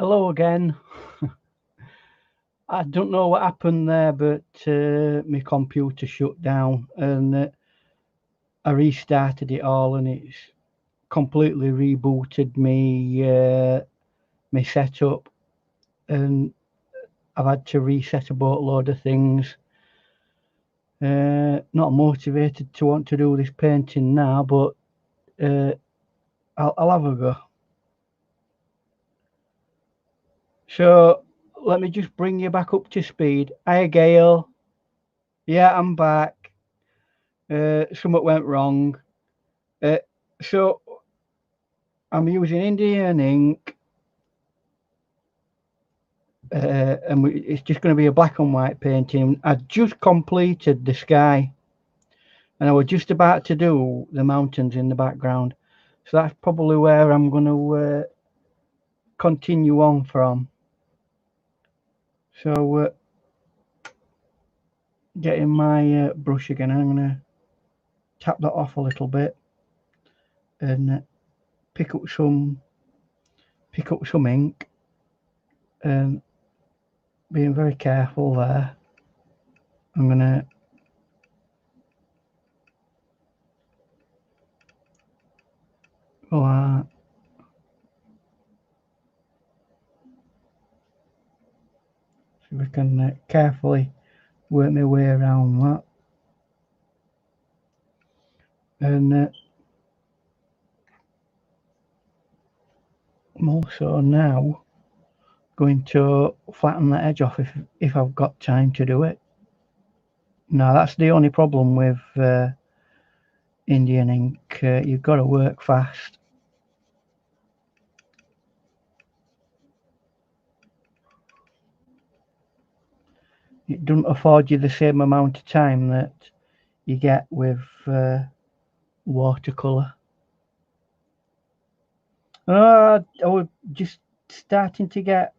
Hello again. I don't know what happened there, but my computer shut down and I restarted it all, and it's completely rebooted my setup, and I've had to reset a boatload of things. Not motivated to want to do this painting now, but I'll have a go. So let me just bring you back up to speed. Hi, Gail. Yeah, I'm back. Something went wrong. So I'm using Indian ink, and it's just going to be a black and white painting. I just completed the sky, and I was just about to do the mountains in the background. So that's probably where I'm going to continue on from. So getting my brush again, I'm going to tap that off a little bit and pick up some ink, and being very careful there. I'm going to go so we can carefully work my way around that. And I'm also now going to flatten the edge off if I've got time to do it. Now that's the only problem with Indian ink. You've got to work fast. It doesn't afford you the same amount of time that you get with watercolour. I was just starting to get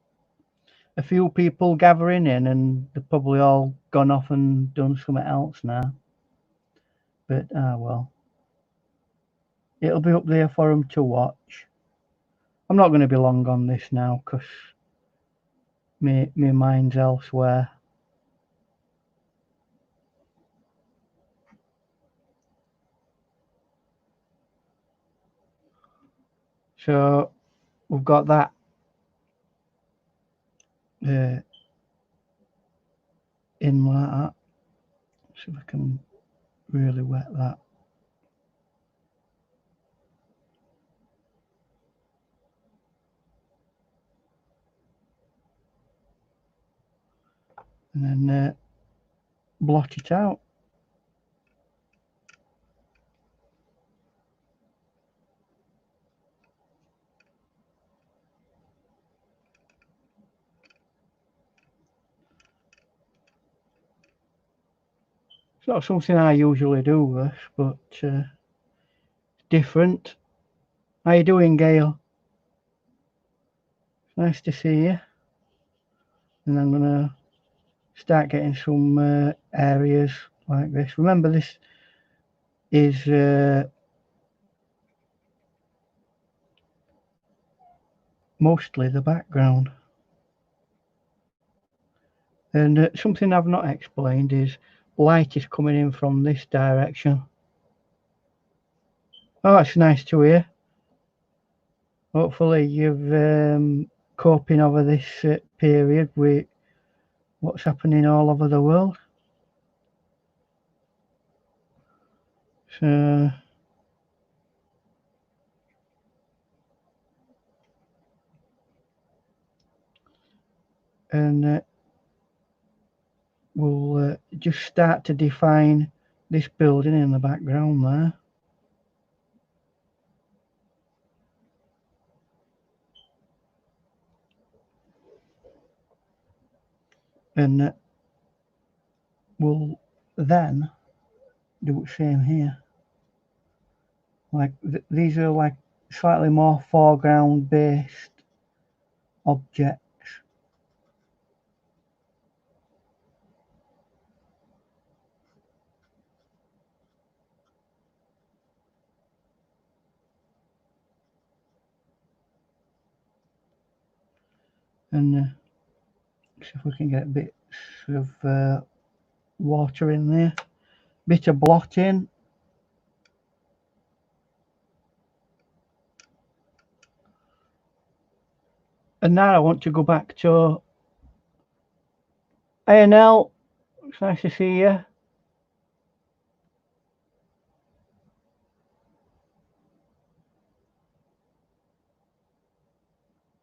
a few people gathering in, and they've probably all gone off and done something else now. But well, it'll be up there for them to watch. I'm not going to be long on this now because my mind's elsewhere. So we've got that in like that. See if I can really wet that. And then blot it out. It's not something I usually do, this, but it's different. How you doing, Gail? Nice to see you. And I'm gonna start getting some areas like this. Remember, this is mostly the background. And something I've not explained is light is coming in from this direction. Oh, it's nice to hear. Hopefully you've coping over this period with what's happening all over the world. So and we'll just start to define this building in the background there. And we'll then do the same here. Like these are like slightly more foreground based objects. and see if we can get bits of water in there, bit of blotting. And now I want to go back to A&L. It's nice to see you.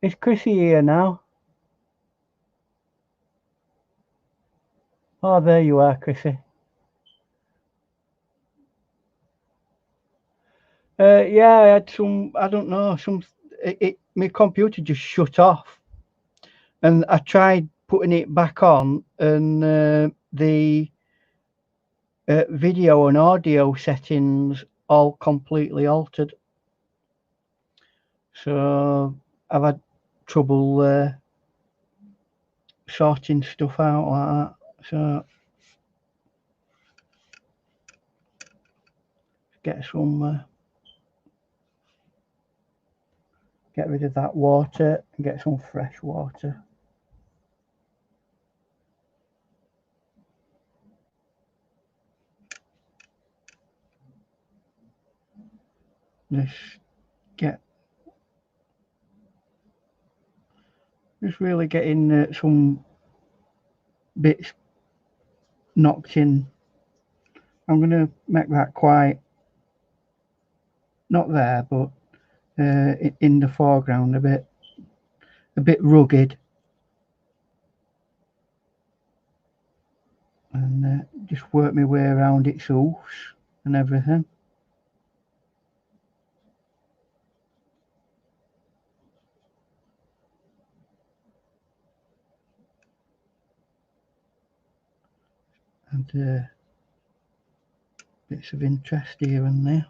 Is Chrissy here now? Oh, there you are, Chrissy. Yeah, I had some, I don't know, my computer just shut off. And I tried putting it back on, and the video and audio settings all completely altered. So I've had trouble sorting stuff out like that. So get rid of that water and get some fresh water. Just really getting some bits knocked in. I'm going to make that quite, not there, but in the foreground a bit rugged, and just work my way around its hoofs and everything. And bits of interest here and there.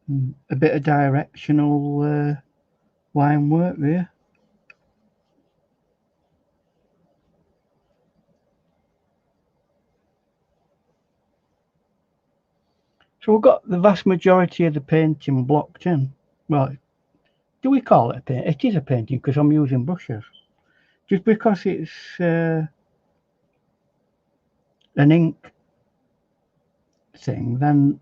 And a bit of directional line work there. So we've got the vast majority of the painting blocked in. Well, do we call it a paint? It is a painting because I'm using brushes. Just because it's an ink thing, then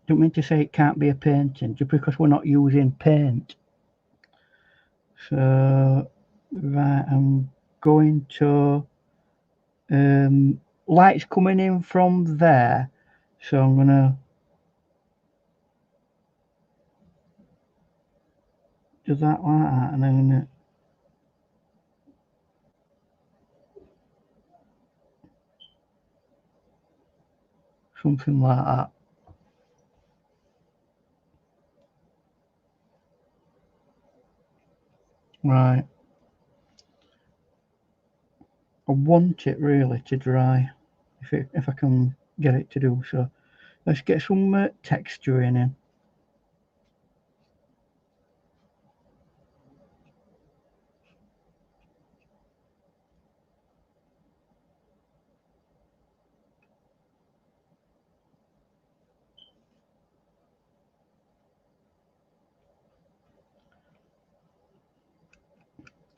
don't mean to say it can't be a painting just because we're not using paint. So right, I'm going to lights coming in from there, so I'm gonna do that like that, and then something like that. Right, I want it really to dry if I can get it to do so. Let's get some texturing in.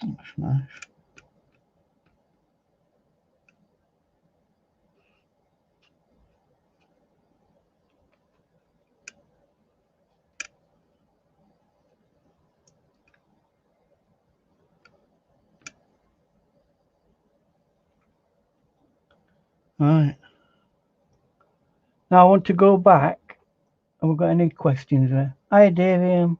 That's nice. Right. Now I want to go back. Have we got any questions there? Hi, Davian.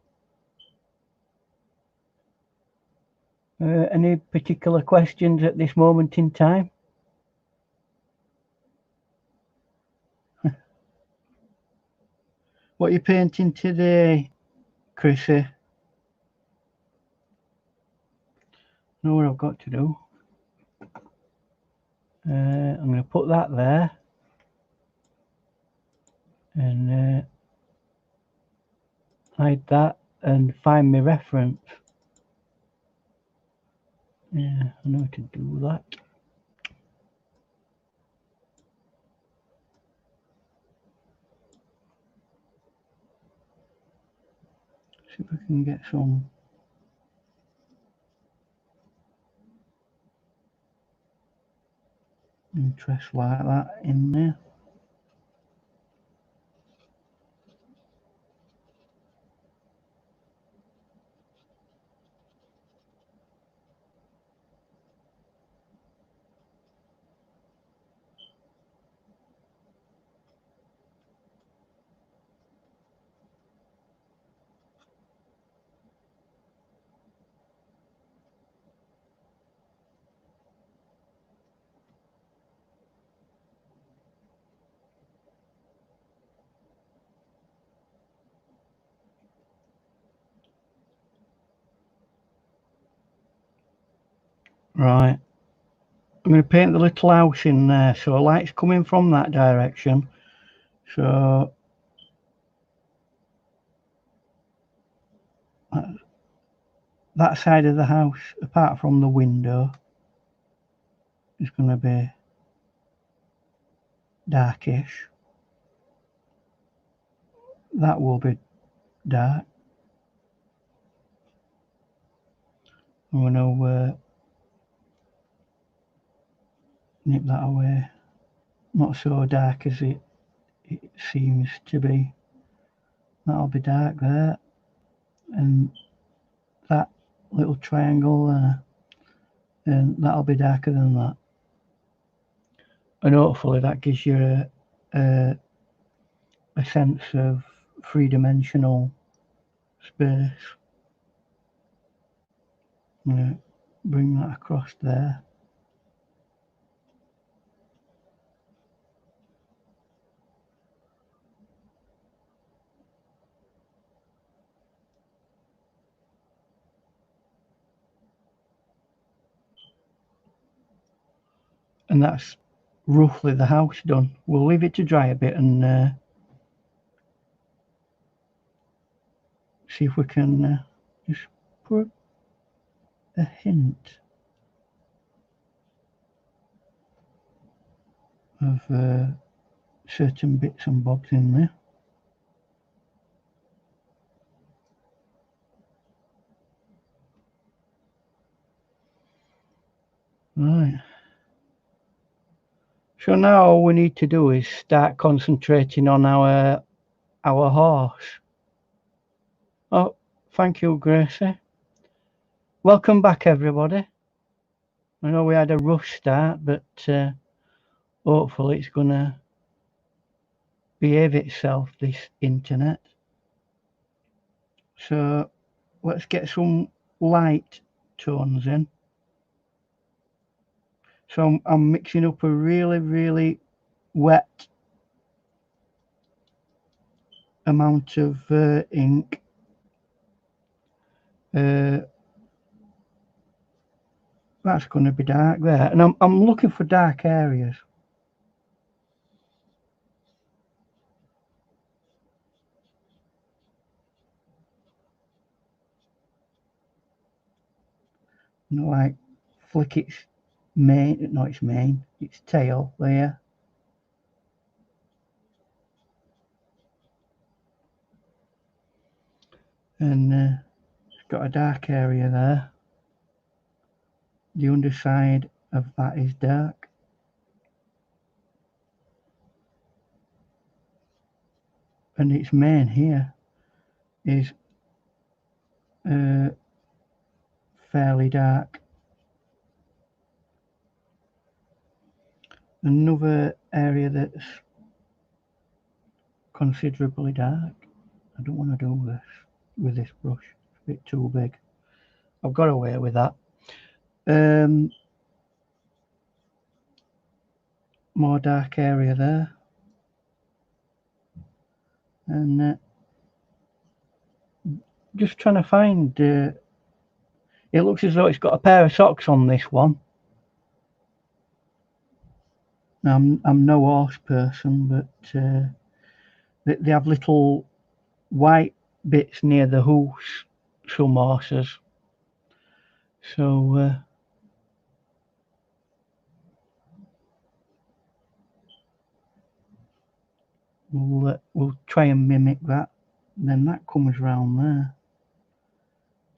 Any particular questions at this moment in time? What are you painting today, Chrissy? Know what I've got to do. I'm going to put that there, and hide that and find my reference. Yeah, I know how to do that. See if I can get some interest like that in there. Right, I'm going to paint the little house in there, so light's coming from that direction. So that side of the house, apart from the window, is going to be darkish. That will be dark. I'm going to nip that away. Not so dark as it seems to be. That'll be dark there. And that little triangle there. And that'll be darker than that. And hopefully that gives you a sense of three-dimensional space. I'm going to bring that across there. And that's roughly the house done. We'll leave it to dry a bit and see if we can just put a hint of certain bits and bobs in there. Right. So now all we need to do is start concentrating on our horse. Oh, thank you, Gracie. Welcome back, everybody. I know we had a rough start, but hopefully it's going to behave itself, this internet. So let's get some light tones in. So I'm mixing up a really wet amount of ink. That's going to be dark there, and I'm looking for dark areas. You know, like flick its mane, not its mane, its tail there. And it's got a dark area there. The underside of that is dark. And its mane here is fairly dark. Another area that's considerably dark. I don't want to do this with this brush. It's a bit too big. I've got away with that. More dark area there. And just trying to find it looks as though it's got a pair of socks on this one. Now, I'm no horse person, but they have little white bits near the hoofs, some horses. So we'll try and mimic that. Then that comes round there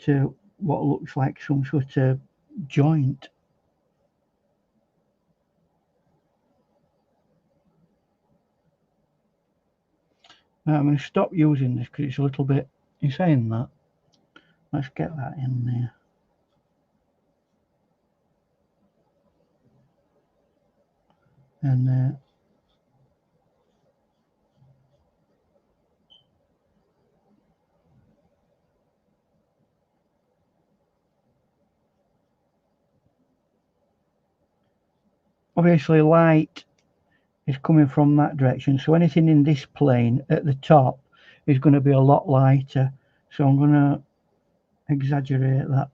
to what looks like some sort of joint. Now I'm going to stop using this because it's a little bit, in saying that, let's get that in there. And obviously light is coming from that direction, so anything in this plane at the top is going to be a lot lighter, so I'm going to exaggerate that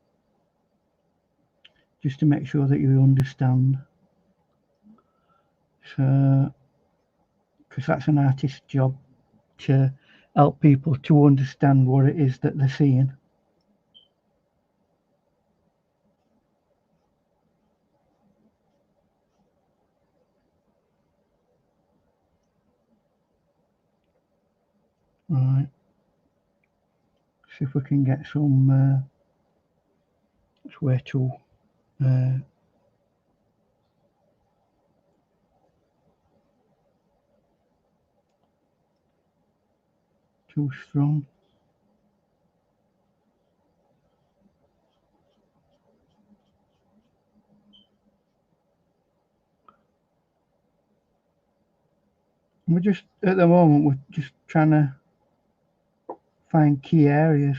just to make sure that you understand. So, because that's an artist's job, to help people to understand what it is that they're seeing. Right, see if we can get some it's way too too strong. We're just, at the moment, we're just trying to find key areas.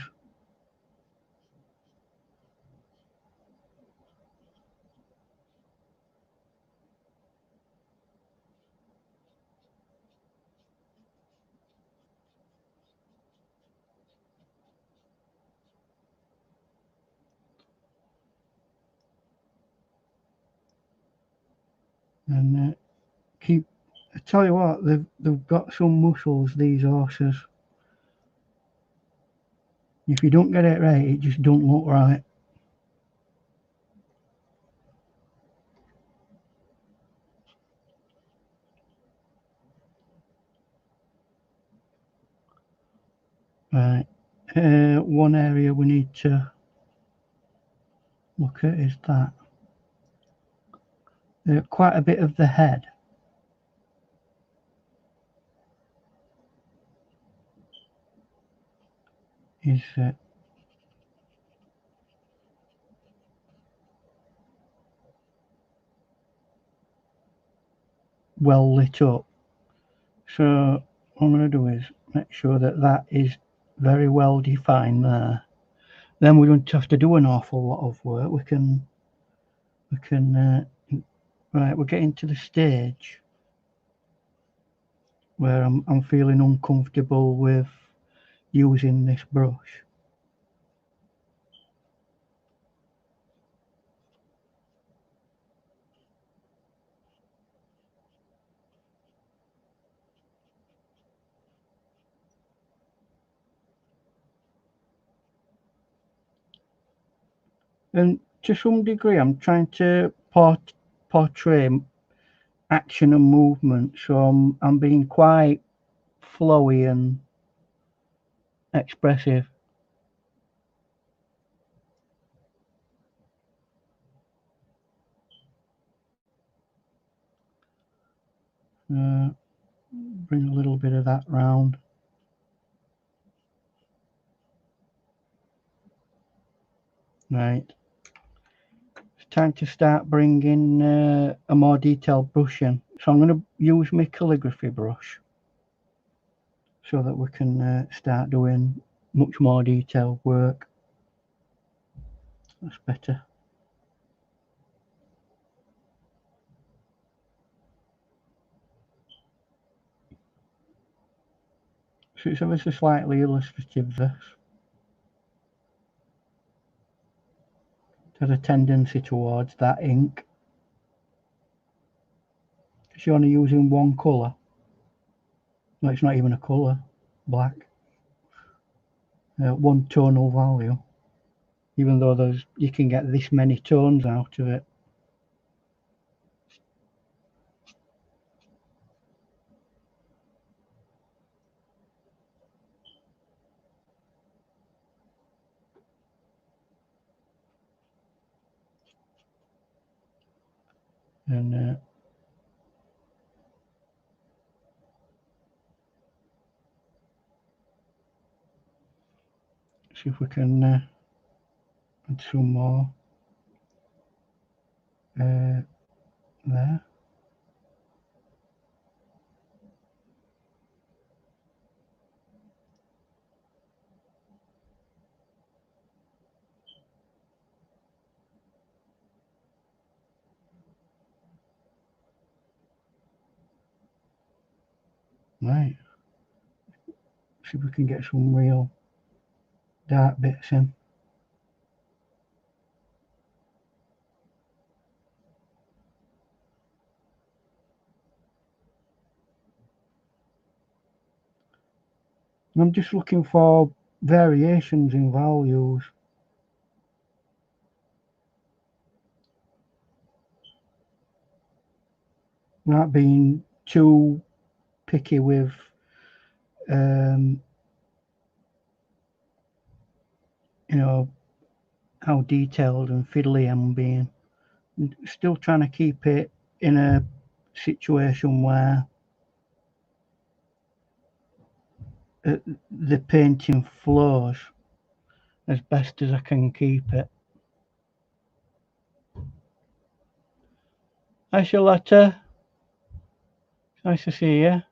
And keep, I tell you what, they've got some muscles, these horses. If you don't get it right, it just don't look right. Right, one area we need to look at is that quite a bit of the head is well lit up. So what I'm going to do is make sure that that is very well defined there. Then we don't have to do an awful lot of work. We can right, we're getting to the stage where I'm feeling uncomfortable with using this brush. And to some degree, I'm trying to portray action and movement, so I'm being quite flowy and expressive. Bring a little bit of that round. Right. It's time to start bringing a more detailed brush in. So I'm going to use my calligraphy brush so that we can start doing much more detailed work. That's better. So it's ever so slightly illustrative, this. It has a tendency towards that ink. Because you're only using one colour. No, it's not even a colour. Black. one tonal value, even though you can get this many tones out of it. And see if we can add some more there. Right. See if we can get some real dark bits in. And I'm just looking for variations in values. Not being too picky with you know, how detailed and fiddly I'm being. And still trying to keep it in a situation where the painting flows as best as I can keep it. Hi Charlotta, nice to see you.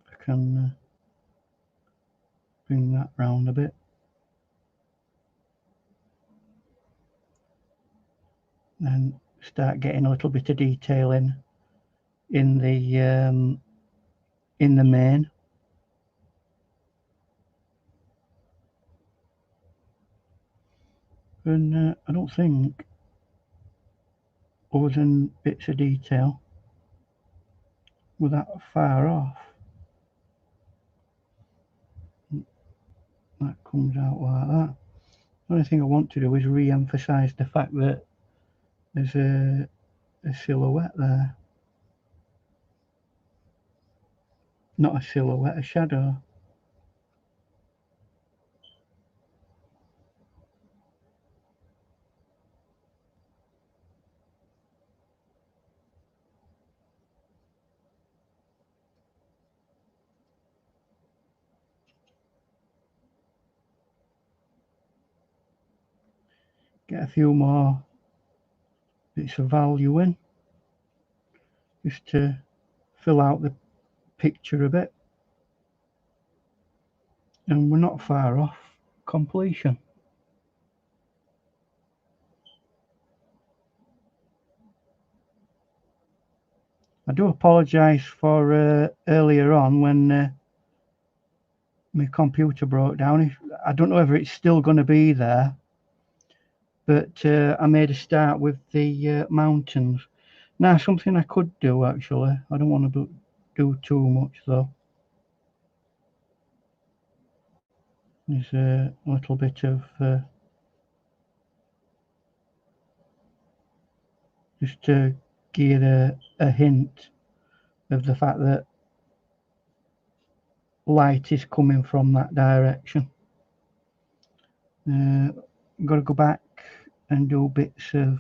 I can bring that round a bit. And start getting a little bit of detail in the main. And I don't think, other than bits of detail, we're that far off. That comes out like that. The only thing I want to do is re-emphasise the fact that there's a silhouette there. Not a silhouette, a shadow. Get a few more bits of value in, just to fill out the picture a bit. And we're not far off completion. I do apologise for earlier on when my computer broke down. I don't know whether it's still going to be there, but I made a start with the mountains. Now, something I could do actually, I don't want to do too much though, is a little bit of just to give a hint of the fact that light is coming from that direction. Got to go back and do bits of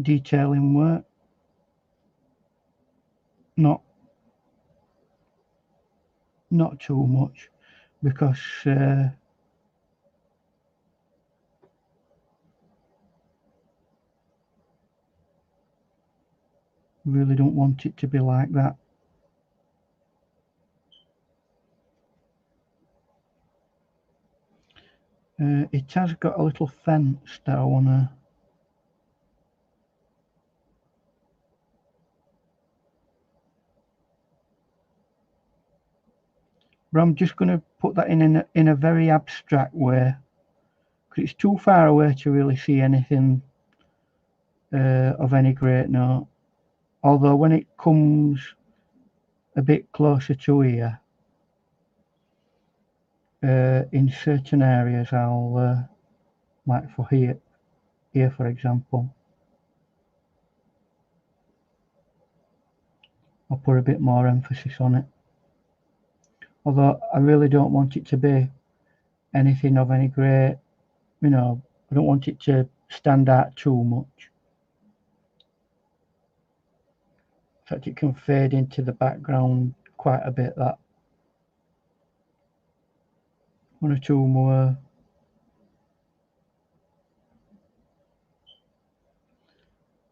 detailing work, not too much, because really don't want it to be like that. It has got a little fence that I want to but I'm just going to put that in a very abstract way, because it's too far away to really see anything of any great note. Although when it comes a bit closer to here, in certain areas, I'll like for here for example, I'll put a bit more emphasis on it. Although I really don't want it to be anything of any great, I don't want it to stand out too much. In fact, it can fade into the background quite a bit. That one or two more.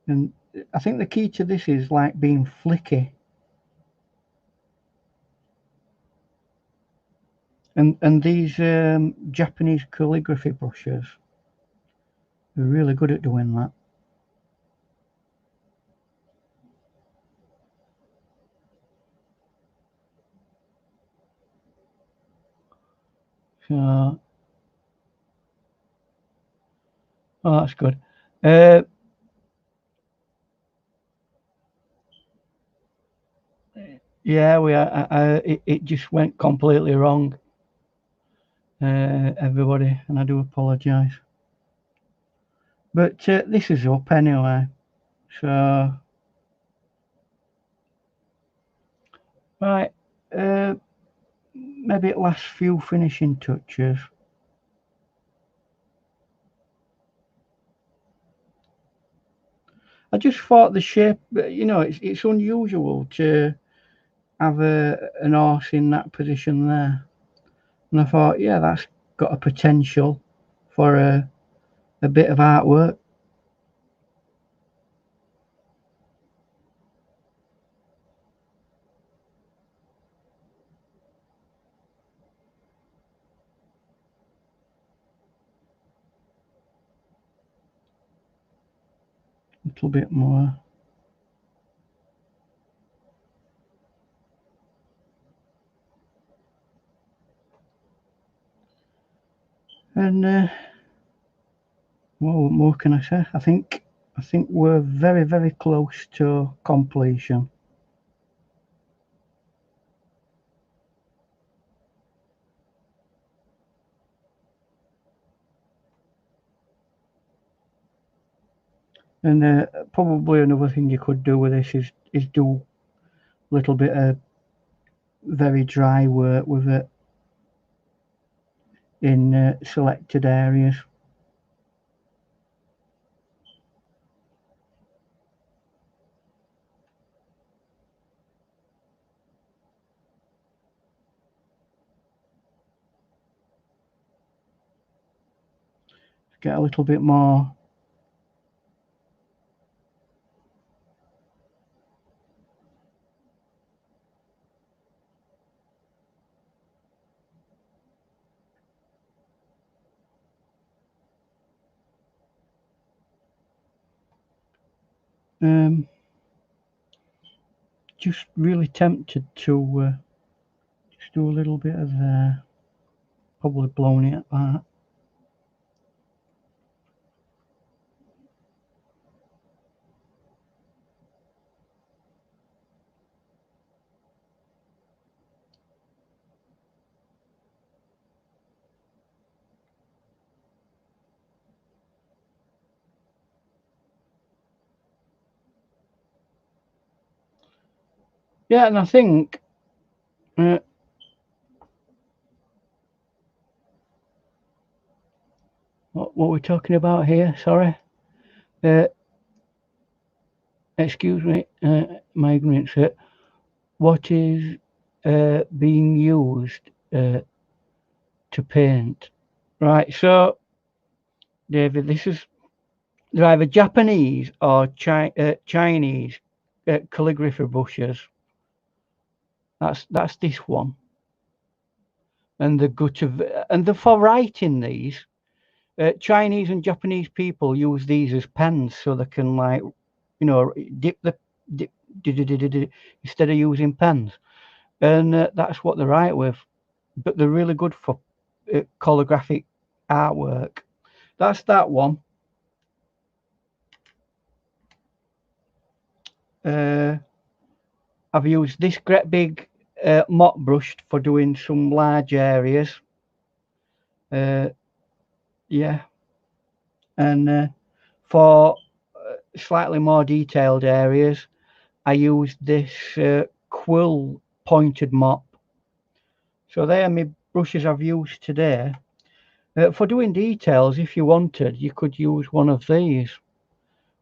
And I think the key to this is like being flicky. And these Japanese calligraphy brushes are really good at doing that. So, oh, that's good. Yeah, it just went completely wrong, everybody, and I do apologise. But this is up anyway, so right. Maybe last few finishing touches. I just thought the shape, it's unusual to have an horse in that position there. And I thought, yeah, that's got a potential for a bit of artwork. A little bit more. And what more can I say? I think we're very, very close to completion. And probably another thing you could do with this is do a little bit of very dry work with it in selected areas. Get a little bit more. Just really tempted to just do a little bit of probably blowing it apart. Yeah, and I think what we're talking about here, sorry, excuse me, my ignorance, what is being used to paint. Right, so David, this is they're either Japanese or Chinese calligraphy brushes. That's this one, and the gut of and the for writing these. Chinese and Japanese people use these as pens, so they can dip instead of using pens, and that's what they write with. but they're really good for calligraphic artwork. That's that one. I've used this great big mop brush for doing some large areas. Yeah, and for slightly more detailed areas, I used this quill pointed mop. So they are my brushes I've used today. For doing details, if you wanted, you could use one of these,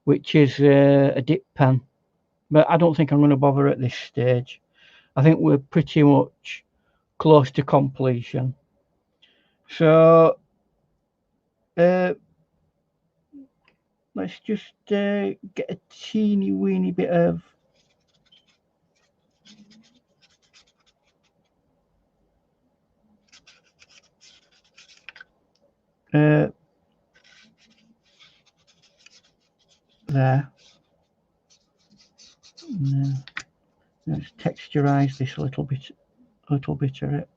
which is a dip pen. But I don't think I'm going to bother at this stage. I think we're pretty much close to completion. So let's just get a teeny weeny bit of there. Let's texturize this a little bit of it.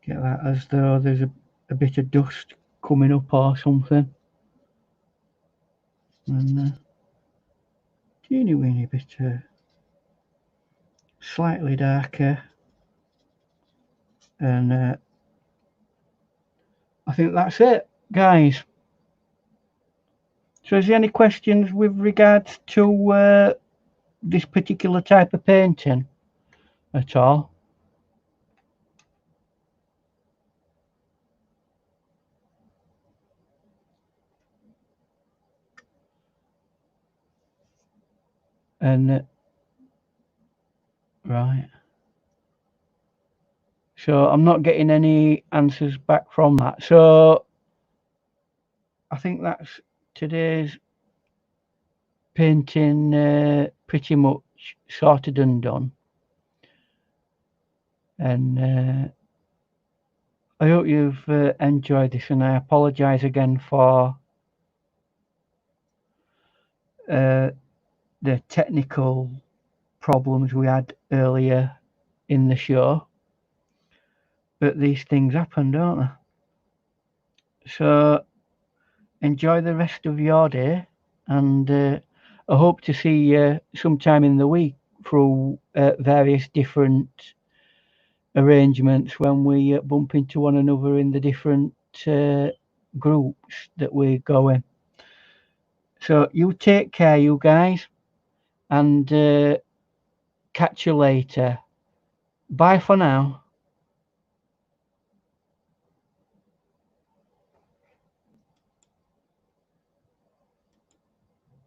Get that as though there's a bit of dust coming up or something. And teeny weeny bit slightly darker. And I think that's it, guys. So is there any questions with regards to this particular type of painting at all? And right. So I'm not getting any answers back from that. So I think that's today's painting pretty much sorted and done. And I hope you've enjoyed this, and I apologise again for the technical problems we had earlier in the show. But these things happen, don't they? So enjoy the rest of your day, and I hope to see you sometime in the week through various different arrangements when we bump into one another in the different groups that we go in. So you take care, you guys, and catch you later. Bye for now.